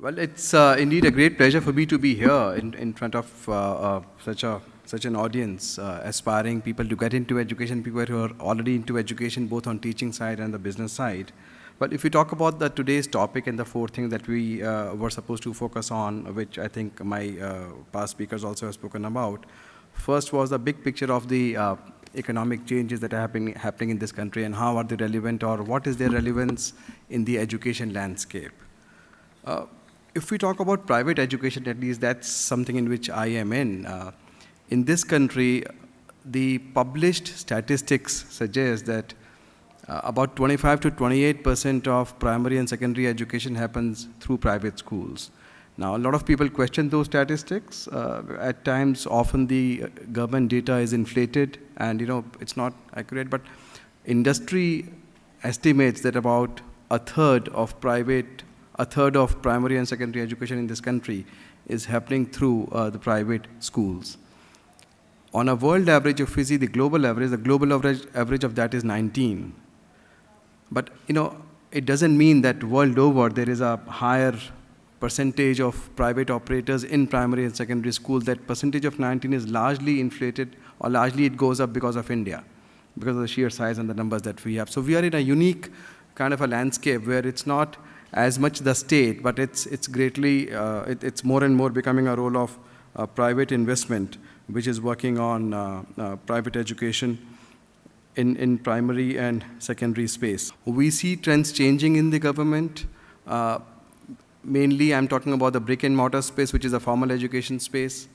Well, it's indeed a great pleasure for me to be here in front of such an audience, aspiring people to get into education, people who are already into education, both on teaching side and the business side. But if we talk about today's topic and the four things that we were supposed to focus on, which I think my past speakers also have spoken about, first was the big picture of the economic changes that are happening in this country and how are they relevant, or what is their relevance in the education landscape. If we talk about private education, at least that's something in which I am in. In this country, the published statistics suggest that about 25 to 28% of primary and secondary education happens through private schools. Now, a lot of people question those statistics. At times, often the government data is inflated and it's not accurate, but industry estimates that about a third of primary and secondary education in this country is happening through the private schools. On a world average, if we see the global average of that is 19. But it doesn't mean that world over there is a higher percentage of private operators in primary and secondary schools. That percentage of 19 is largely inflated, or largely it goes up because of India, because of the sheer size and the numbers that we have. So we are in a unique kind of a landscape where it's not as much the state, but it's greatly, it's more and more becoming a role of private investment, which is working on private education in primary and secondary space. We see trends changing in the government. Mainly, I'm talking about the brick and mortar space, which is a formal education space.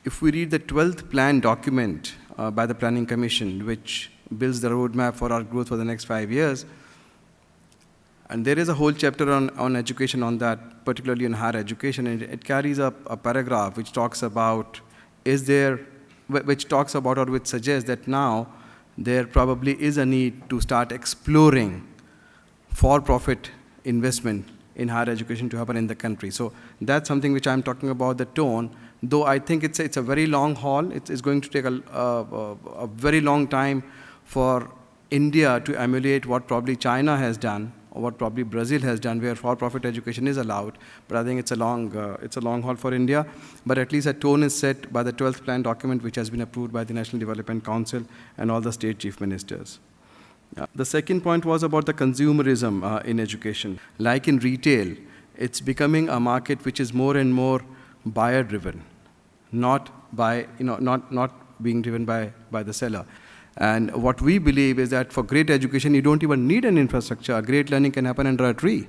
If we read the 12th plan document by the Planning Commission, which builds the roadmap for our growth for the next 5 years, and there is a whole chapter on education on that, particularly on higher education, and it carries a paragraph which talks about, or which suggests that now there probably is a need to start exploring for-profit investment in higher education to happen in the country. So that's something which I'm talking about, the tone, though I think it's a very long haul. It's going to take a very long time for India to emulate what probably China has done, or what probably Brazil has done, where for-profit education is allowed. But I think it's a long haul for India. But at least a tone is set by the 12th plan document, which has been approved by the National Development Council and all the state chief ministers. The second point was about the consumerism in education. Like in retail, it's becoming a market which is more and more buyer-driven, not being driven by the seller. And what we believe is that for great education, you don't even need an infrastructure. Great learning can happen under a tree.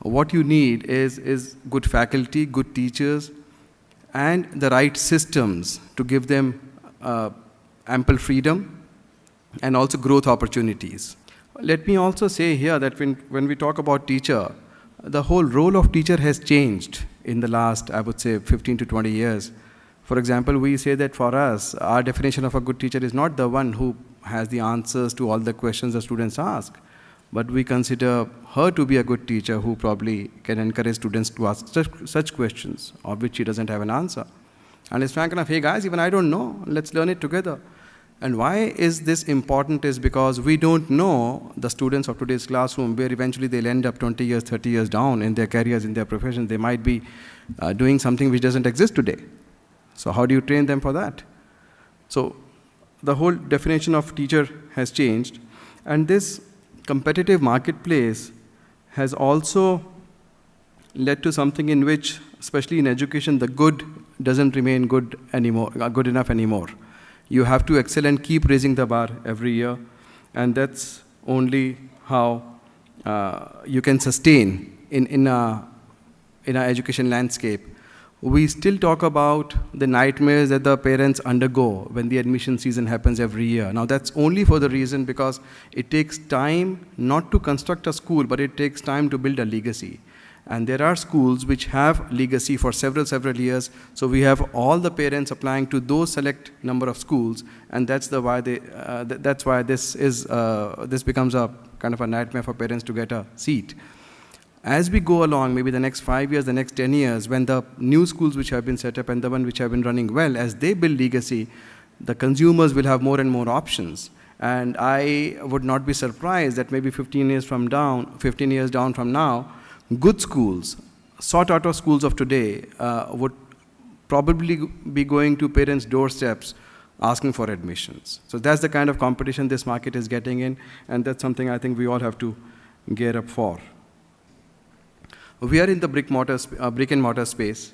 What you need is good faculty, good teachers, and the right systems to give them ample freedom and also growth opportunities. Let me also say here that when we talk about teacher, the whole role of teacher has changed in the last, I would say, 15 to 20 years. For example, we say that for us, our definition of a good teacher is not the one who has the answers to all the questions the students ask, but we consider her to be a good teacher who probably can encourage students to ask such questions of which she doesn't have an answer. And it's frank enough, hey guys, even I don't know, let's learn it together. And why is this important is because we don't know the students of today's classroom, where eventually they'll end up 20 years, 30 years down in their careers, in their professions. They might be doing something which doesn't exist today. So how do you train them for that? So the whole definition of teacher has changed. And this competitive marketplace has also led to something in which, especially in education, the good doesn't remain good enough anymore. You have to excel and keep raising the bar every year. And that's only how you can sustain in our education landscape. We still talk about the nightmares that the parents undergo when the admission season happens every year. Now that's only for the reason because it takes time not to construct a school, but it takes time to build a legacy. And there are schools which have legacy for several years. So we have all the parents applying to those select number of schools, and that's why this becomes a kind of a nightmare for parents to get a seat. As we go along, maybe the next 5 years, the next 10 years, when the new schools which have been set up and the one which have been running well, as they build legacy, the consumers will have more and more options. And I would not be surprised that maybe 15 years down from now, good schools, sought-after schools of today would probably be going to parents' doorsteps asking for admissions. So that's the kind of competition this market is getting in, and that's something I think we all have to gear up for. We are in the brick and mortar space,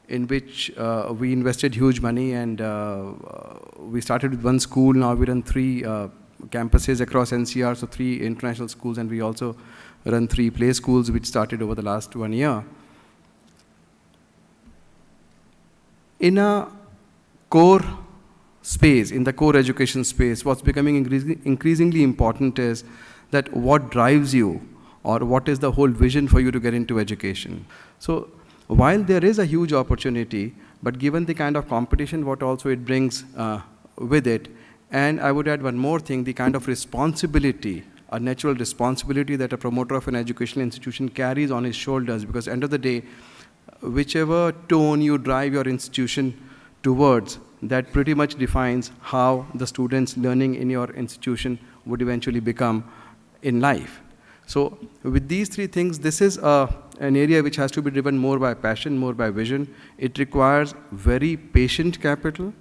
in which we invested huge money, and we started with one school. Now we run 3 campuses across NCR, so 3 international schools, and we also run 3 play schools, which started over the last 1 year. In a core space, in the core education space, what's becoming increasingly important is that what drives you, or what is the whole vision for you to get into education. So while there is a huge opportunity, but given the kind of competition what also it brings with it, and I would add one more thing, the kind of responsibility, a natural responsibility that a promoter of an educational institution carries on his shoulders, because at the end of the day, whichever tone you drive your institution towards, that pretty much defines how the students learning in your institution would eventually become in life. So with these 3 things, this is an area which has to be driven more by passion, more by vision. It requires very patient capital.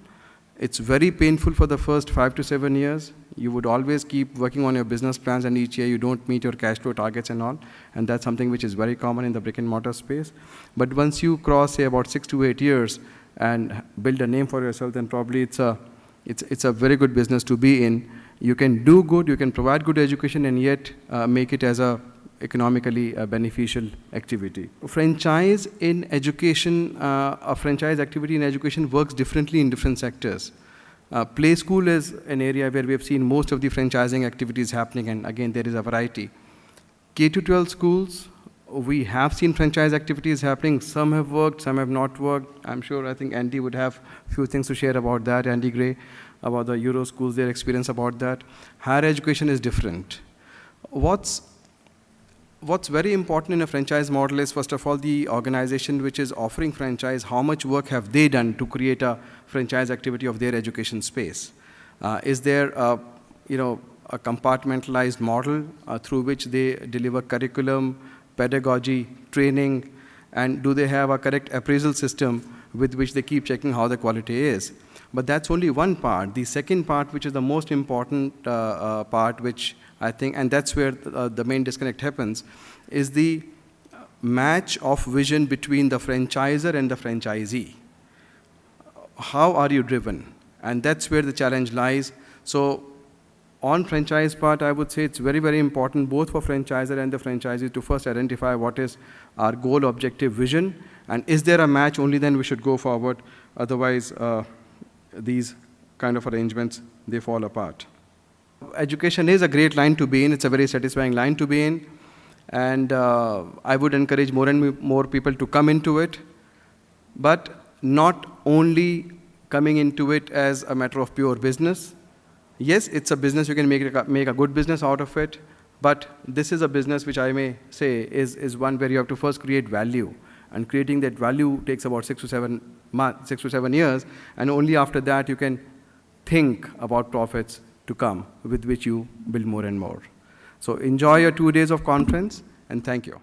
It's very painful for the first 5 to 7 years. You would always keep working on your business plans, and each year you don't meet your cash flow targets and all. And that's something which is very common in the brick and mortar space. But once you cross, say, about 6 to 8 years and build a name for yourself, then probably it's a very good business to be in. You can do good, you can provide good education, and yet make it as a economically beneficial activity. Franchise in education, a franchise activity in education works differently in different sectors. Play school is an area where we have seen most of the franchising activities happening, and again, there is a variety. K-12 schools, we have seen franchise activities happening. Some have worked, some have not worked. I'm sure, I think Andy would have a few things to share about that, Andy Gray, about the Euro schools, their experience about that. Higher education is different. What's very important in a franchise model is, first of all, the organization which is offering franchise, how much work have they done to create a franchise activity of their education space? Is there a compartmentalized model through which they deliver curriculum, pedagogy, training, and do they have a correct appraisal system with which they keep checking how the quality is? But that's only one part. The second part, which is the most important part, which I think, and that's where the main disconnect happens, is the match of vision between the franchisor and the franchisee. How are you driven? And that's where the challenge lies. So on franchise part, I would say it's very, very important both for franchisor and the franchisee to first identify what is our goal, objective, vision, and is there a match? Only then we should go forward. Otherwise, these kind of arrangements, they fall apart. Education is a great line to be in. It's a very satisfying line to be in. And I would encourage more and more people to come into it, but not only coming into it as a matter of pure business. Yes, it's a business, you can make a good business out of it, but this is a business which I may say is one where you have to first create value. And creating that value takes about 6 to 7 years, and only after that you can think about profits to come, with which you build more and more. So enjoy your 2 days of conference, and thank you.